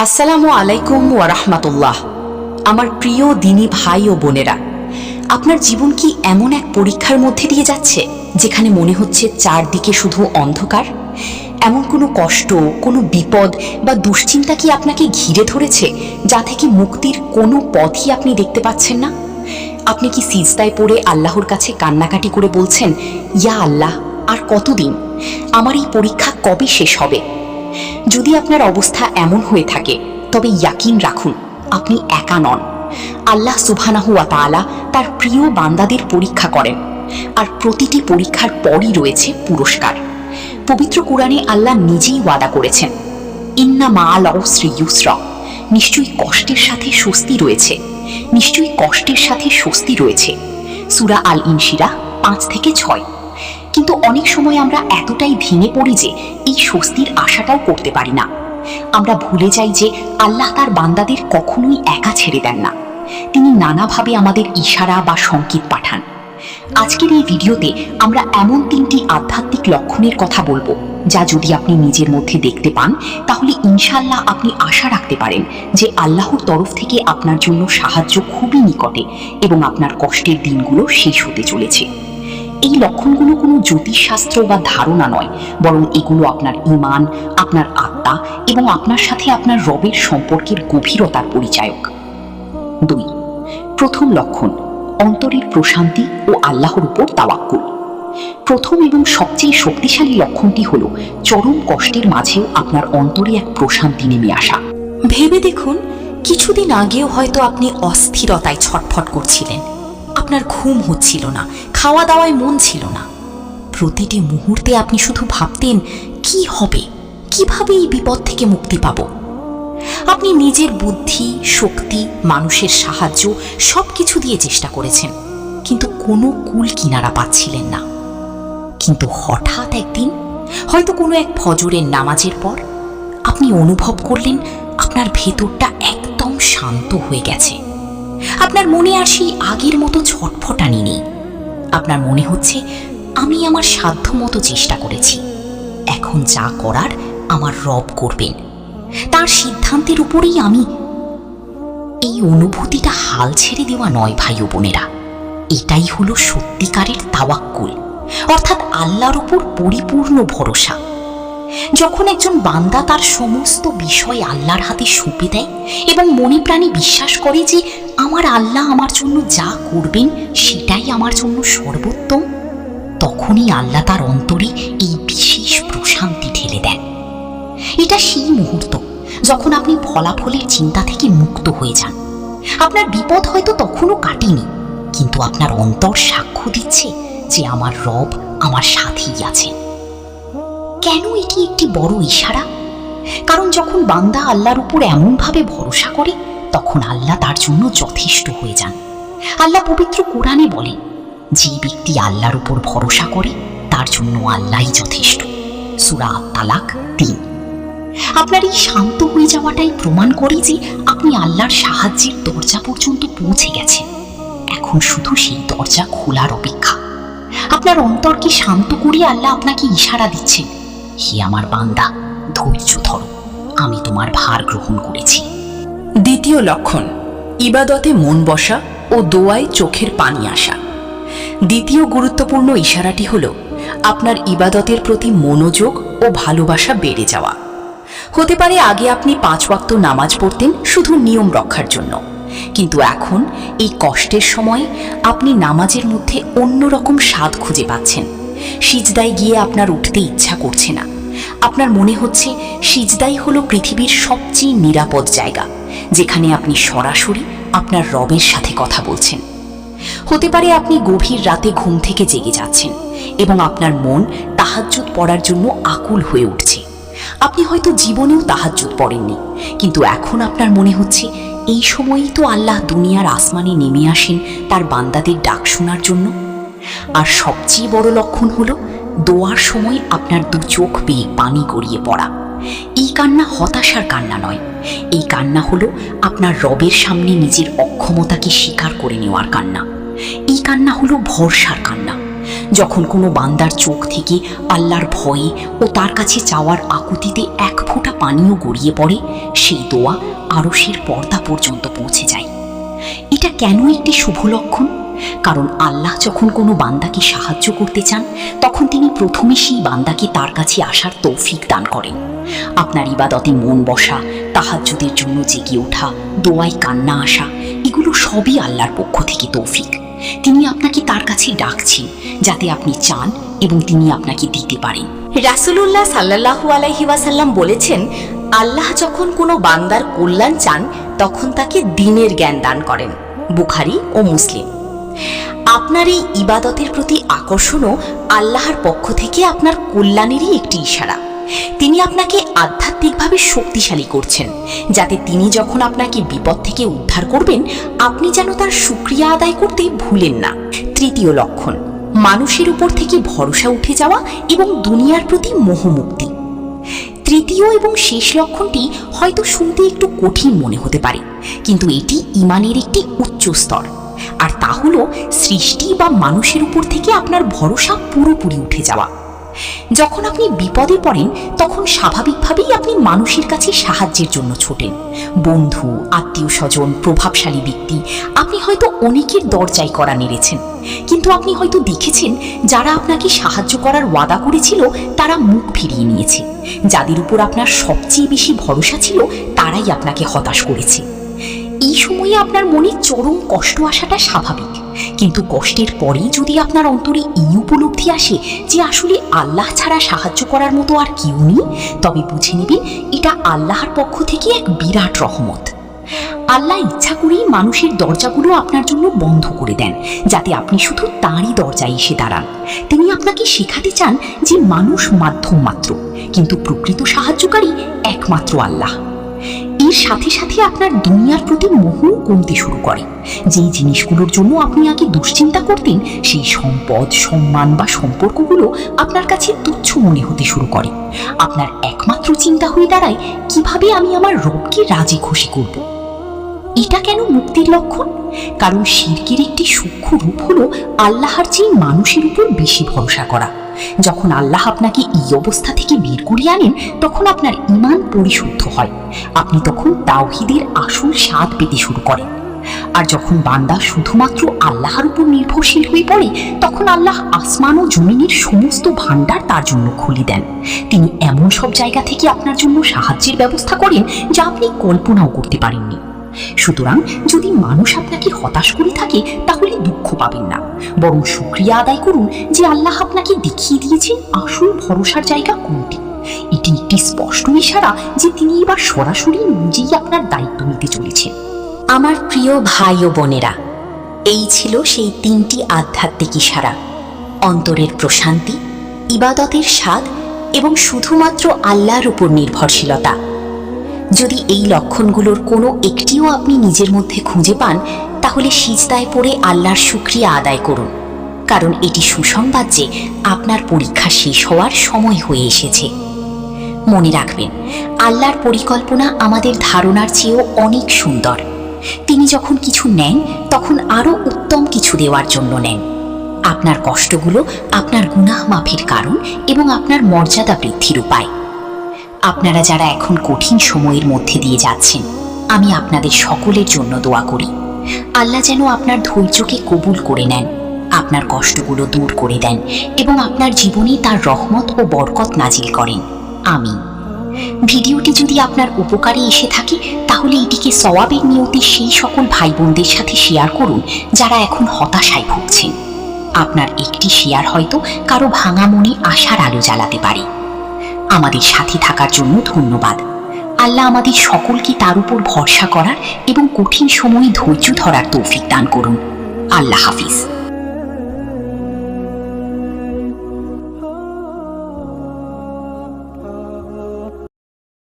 আসসালামু আলাইকুম ওয়া রাহমাতুল্লাহ। আমার প্রিয় দিনী ভাই ও বোনেরা, আপনার জীবন কি এমন এক পরীক্ষার মধ্যে দিয়ে যাচ্ছে যেখানে মনে হচ্ছে চারদিকে শুধু অন্ধকার? এমন কোনো কষ্ট, কোনো বিপদ বা দুশ্চিন্তা কি আপনাকে ঘিরে ধরেছে যা থেকে মুক্তির কোনো পথই আপনি দেখতে পাচ্ছেন না? আপনি কি সিজদায় পড়ে আল্লাহর কাছে কান্নাকাটি করে বলছেন, ইয়া আল্লাহ, আর কতদিন? আমার এই পরীক্ষা কবে শেষ হবে? যদি আপনার অবস্থা এমন হয়ে থাকে তবে ইয়াকিন রাখুন, আপনি একা নন। আল্লাহ সুবহানাহু ওয়া তাআলা তার প্রিয় বান্দাদের পরীক্ষা করেন, আর প্রতিটি পরীক্ষার পরই রয়েছে পুরস্কার। পবিত্র কোরআনে আল্লাহ নিজেই ওয়াদা করেছেন, ইন্না মাআল উসরি ইউসরা, নিশ্চয়ই কষ্টের সাথে স্বস্তি রয়েছে, নিশ্চয়ই কষ্টের সাথে স্বস্তি রয়েছে। সূরা আল ইনশিরাহ 5-6। কিন্তু অনেক সময় আমরা এতটাই ভেঙে পড়ি যে এই স্বস্তির আশাটাও করতে পারি না। আমরা ভুলে যাই যে আল্লাহ তার বান্দাদের কখনোই একা ছেড়ে দেন না। তিনি নানাভাবে আমাদের ইশারা বা সংকেত পাঠান। আজকের এই ভিডিওতে আমরা এমন 3টি আধ্যাত্মিক লক্ষণের কথা বলবো যা যদি আপনি নিজের মধ্যে দেখতে পান তাহলে ইনশাআল্লাহ আপনি আশা রাখতে পারেন যে আল্লাহর তরফ থেকে আপনার জন্য সাহায্য খুবই নিকটে এবং আপনার কষ্টের দিনগুলো শেষ হতে চলেছে। এই লক্ষণগুলো কোনো জ্যোতিষশাস্ত্র বা ধারণা নয়, বরং এগুলো আপনার ঈমান, আপনার আত্মা এবং আপনার সাথে আপনার রবের সম্পর্কের গভীরতার পরিচায়ক। 2. প্রথম লক্ষণ, অন্তরের প্রশান্তি ও আল্লাহর উপর তাওয়াক্কুল। প্রথম এবং সবচেয়ে শক্তিশালী লক্ষণটি হলো চরম কষ্টের মাঝেও আপনার অন্তরে এক প্রশান্তি নেমে আসা। ভেবে দেখুন, কিছুদিন আগেও হয়তো আপনি অস্থিরতায় ছটফট করছিলেন, আপনার ঘুম হচ্ছিল না, খাওয়া দাওয়ায় মন ছিল না। প্রতিটি মুহূর্তে আপনি শুধু ভাবতেন, কি হবে, কিভাবে এই বিপদ থেকে মুক্তি পাব। আপনি নিজের বুদ্ধি, শক্তি, মানুষের সাহায্য সবকিছু দিয়ে চেষ্টা করেছেন, কিন্তু কোনো কুল কিনারা পাচ্ছিলেন না। কিন্তু হঠাৎ একদিন, হয়তো কোনো এক ফজরের নামাজের পর, আপনি অনুভব করলেন আপনার ভেতরটা একদম শান্ত হয়ে গেছে। আপনার মনে আর সেই আগের মতো ছটফটানি নেই। আপনার মনে হচ্ছে, আমি আমার সাধ্য মতো চেষ্টা করেছি, এখন যা করার আমার রব করবেন, তার সিদ্ধান্তের উপরেই আমি। এই অনুভূতিটা হাল ছেড়ে দেওয়া নয় ভাই ও বোনেরা, এটাই হলো সত্যিকারের তাওয়াক্কুল, অর্থাৎ আল্লাহর উপর পরিপূর্ণ ভরসা। যখন একজন বান্দা তার সমস্ত বিষয় আল্লাহর হাতে সঁপে দেয় এবং মনে প্রাণে বিশ্বাস করে যে আমার আল্লাহ আমার জন্য যা করবেন সেটাই আমার জন্য সর্বোত্তম, তখনই আল্লাহ তার অন্তরে এই বিশেষ প্রশান্তি ঢেলে দেন। এটা সেই মুহূর্ত যখন আপনি ফলাফলের চিন্তা থেকে মুক্ত হয়ে যান। আপনার বিপদ হয়তো তখনও কাটেনি, কিন্তু আপনার অন্তর সাক্ষ্য দিচ্ছে যে আমার রব আমার সাথেই আছেন। কেন এটি একটি বড় ইশারা? কারণ যখন বান্দা আল্লাহর উপর এমনভাবে ভরসা করে, তখন আল্লাহ তার জন্য যথেষ্ট হয়ে যান। আল্লাহ পবিত্র কোরআনে বলেন, যে ব্যক্তি আল্লাহর উপর ভরসা করে তার জন্য আল্লাহই যথেষ্ট। সূরা আত-তালাক 3। আপনার এই শান্ত হয়ে যাওয়াটাই প্রমাণ করে যে আপনি আল্লাহর সাহায্যের দরজা পর্যন্ত পৌঁছে গেছেন। এখন শুধু সেই দরজা খোলার অপেক্ষা। আপনার অন্তরকে শান্ত করে আল্লাহ আপনাকে ইশারা দিচ্ছেন, হে আমার বান্দা, ধৈর্য ধরো, আমি তোমার ভার গ্রহণ করেছি। দ্বিতীয় লক্ষণ, ইবাদতে মন বসা ও দোয়ায় চোখের পানি আসা। দ্বিতীয় গুরুত্বপূর্ণ ইশারাটি হল আপনার ইবাদতের প্রতি মনোযোগ ও ভালোবাসা বেড়ে যাওয়া। হতে পারে আগে আপনি 5 ওয়াক্ত নামাজ পড়তেন শুধু নিয়ম রক্ষার জন্য, কিন্তু এখন এই কষ্টের সময়ে আপনি নামাজের মধ্যে অন্যরকম স্বাদ খুঁজে পাচ্ছেন। সিজদায় গিয়ে আপনার উঠতে ইচ্ছা করছে না। আপনার মনে হচ্ছে সিজদাই হলো পৃথিবীর সবচেয়ে নিরাপদ জায়গা, যেখানে আপনি সরাসরি আপনার রবের সাথে কথা বলছেন। হতে পারে আপনি গভীর রাতে ঘুম থেকে জেগে যাচ্ছেন এবং আপনার মন তাহাজ্জুদ পড়ার জন্য আকুল হয়ে উঠছে। আপনি হয়তো জীবনেও তাহাজ্জুদ পড়েননি, কিন্তু এখন আপনার মনে হচ্ছে এই সময়েই তো আল্লাহ দুনিয়ার আসমানে নেমে আসেন তার বান্দাদের ডাক শোনার জন্য। আর সবচেয়ে বড় লক্ষণ হলো দোয়ার সময় আপনার 2 চোখ বেয়ে পানি গড়িয়ে পড়া। এই কান্না হতাশার কান্না নয়, এই কান্না হলো আপনার রবের সামনে নিজের অক্ষমতাকে স্বীকার করে নেওয়ার কান্না। এই কান্না হলো ভরসার কান্না। যখন কোনো বান্দার চোখ থেকে আল্লাহর ভয়ে ও তার কাছে চাওয়ার আকুতিতে এক ফোঁটা পানিও গড়িয়ে পড়ে, সেই দোয়া আরশের পর্দা পর্যন্ত পৌঁছে যায়। এটা কেন একটি শুভ লক্ষণ? কারণ আল্লাহ যখন কোনো বান্দাকে সাহায্য করতে চান, তখন তিনি প্রথমে সেই বান্দাকে তার কাছে আসার তৌফিক দান করেন। আপনার ইবাদতে মন বসা, তাহাজ্জুদের জন্য জেগে ওঠা, দোয়ায় কান্না আসা, এগুলো সবই আল্লাহর পক্ষ থেকে তৌফিক। তিনি আপনাকে তার কাছে ডাকছেন যাতে আপনি চান এবং তিনি আপনাকে দিতে পারেন। রাসূলুল্লাহ সাল্লাল্লাহু আলাইহি ওয়াসাল্লাম বলেছেন, আল্লাহ যখন কোনো বান্দার কল্যাণ চান তখন তাকে দ্বীনের জ্ঞান দান করেন। বুখারী ও মুসলিম। আপনার এই ইবাদতের প্রতি আকর্ষণও আল্লাহর পক্ষ থেকে আপনার কল্যাণেরই একটি ইশারা। তিনি আপনাকে আধ্যাত্মিকভাবে শক্তিশালী করছেন, যাতে তিনি যখন আপনাকে বিপদ থেকে উদ্ধার করবেন, আপনি যেন তার শুকরিয়া আদায় করতে ভুলেন না। তৃতীয় লক্ষণ, মানুষের উপর থেকে ভরসা উঠে যাওয়া এবং দুনিয়ার প্রতি মোহমুক্তি। তৃতীয় এবং শেষ লক্ষণটি হয়তো শুনতে একটু কঠিন মনে হতে পারে, কিন্তু এটি ঈমানের একটি উচ্চ স্তর। আর তা হলো সৃষ্টি বা মানুষের উপর থেকে আপনার ভরসা পুরোপুরি উঠে যাওয়া। যখন আপনি বিপদে পড়েন, তখন স্বাভাবিকভাবেই আপনি মানুষের কাছে সাহায্যের জন্য ছোটেন। বন্ধু, আত্মীয় স্বজন, প্রভাবশালী ব্যক্তি, আপনি হয়তো অনেকের দরজায় কড়া নেড়েছেন, কিন্তু আপনি হয়তো দেখেছেন যারা আপনাকে সাহায্য করার ওয়াদা করেছিল তারা মুখ ফিরিয়ে নিয়েছে। যাদের উপর আপনার সবচেয়ে বেশি ভরসা ছিল তারাই আপনাকে হতাশ করেছে। এই সময়ে আপনার মনে চরম কষ্ট আসাটা স্বাভাবিক, কিন্তু কষ্টের পরেই যদি আপনার অন্তরে এই উপলব্ধি আসে যে আসলে আল্লাহ ছাড়া সাহায্য করার মতো আর কেউ নেই, তবে বুঝে নেবেন এটা আল্লাহর পক্ষ থেকে এক বিরাট রহমত। আল্লাহ ইচ্ছা করেই মানুষের দরজাগুলো আপনার জন্য বন্ধ করে দেন, যাতে আপনি শুধু তাঁরই দরজায় এসে দাঁড়ান। তিনি আপনাকে শেখাতে চান যে মানুষ মাধ্যম মাত্র, কিন্তু প্রকৃত সাহায্যকারী একমাত্র আল্লাহ। এর সাথে সাথে আপনার দুনিয়ার প্রতি মোহও কমতে শুরু করে। যেই জিনিসগুলোর জন্য আপনি আগে দুশ্চিন্তা করতেন, সেই সম্পদ, সম্মান বা সম্পর্কগুলো আপনার কাছে তুচ্ছ মনে হতে শুরু করে। আপনার একমাত্র চিন্তা হয়ে দাঁড়ায়, কিভাবে আমি আমার রবকে রাজি খুশি করব। এটা কেন মুক্তির লক্ষণ? কারণ শিরকের একটি সূক্ষ্ম রূপ হলো আল্লাহর চেয়ে মানুষের উপর বেশি ভরসা করা। যখন আল্লাহ আপনাকে এই অবস্থা থেকে বের করিয়ে আনেন, তখন আপনার ঈমান পরিশুদ্ধ হয়। আপনি তখন তাওহীদের আসল স্বাদ পেতে শুরু করেন। আর যখন বান্দা শুধুমাত্র আল্লাহর উপর নির্ভরশীল হয়ে পড়ে, তখন আল্লাহ আসমান ও জমিনের সমস্ত ভান্ডার তার জন্য খুলে দেন। তিনি এমন সব জায়গা থেকে আপনার জন্য সাহায্যের ব্যবস্থা করেন যা আপনি কল্পনাও করতে পারেননি। সুতরাং যদি মানুষ আপনাকে হতাশ করে থাকে, তাহলে দুঃখ পাবেন না, বরং শুকরিয়া আদায় করুন যে আল্লাহ আপনাকে দেখিয়ে দিয়েছেন আসল ভরসার জায়গা কোনটি। এটি একটি স্পষ্ট ইশারা যে তিনি এবার সরাসরি নিজেই আপনার দায়িত্ব নিতে চলেছেন। আমার প্রিয় ভাই ও বোনেরা, এই ছিল সেই তিনটি আধ্যাত্মিক ইশারা: অন্তরের প্রশান্তি, ইবাদতের স্বাদ এবং শুধুমাত্র আল্লাহর উপর নির্ভরশীলতা। যদি এই লক্ষণগুলোর কোনো একটিও আপনি নিজের মধ্যে খুঁজে পান, তাহলে সিজদায় পড়ে আল্লাহর শুকরিয়া আদায় করুন, কারণ এটি সুসংবাদ যে আপনার পরীক্ষা শেষ হওয়ার সময় হয়ে এসেছে। মনে রাখবেন, আল্লাহর পরিকল্পনা আমাদের ধারণার চেয়েও অনেক সুন্দর। তিনি যখন কিছু নেন, তখন আরও উত্তম কিছু দেওয়ার জন্য নেন। আপনার কষ্টগুলো আপনার গুনাহ মাফের কারণ এবং আপনার মর্যাদা বৃদ্ধির উপায়। আপনারা যারা এখন কঠিন সময়ের মধ্যে দিয়ে যাচ্ছেন, আমি আপনাদের সকলের জন্য দোয়া করি। আল্লাহ যেন আপনার ধৈর্যকে কবুল করে নেন, আপনার কষ্টগুলো দূর করে দেন এবং আপনার জীবনে তার রহমত ও বরকত নাজিল করেন। আমিন। ভিডিওটি যদি আপনার উপকারে এসে থাকে, তাহলে এটিকে সওয়াবের নিয়তে সেই সকল ভাই বোনদের সাথে শেয়ার করুন যারা এখন হতাশায় ভুগছেন। আপনার একটি শেয়ার হয়তো কারো ভাঙা মনে আশার আলো জ্বালাতে পারে। আমাদের সাথে থাকার জন্য ধন্যবাদ। আল্লাহ আমাদের সকলকে তার উপর ভরসা করার এবং কঠিন সময়ে ধৈর্য ধরার তৌফিক দান করুন। আল্লাহ হাফিজ।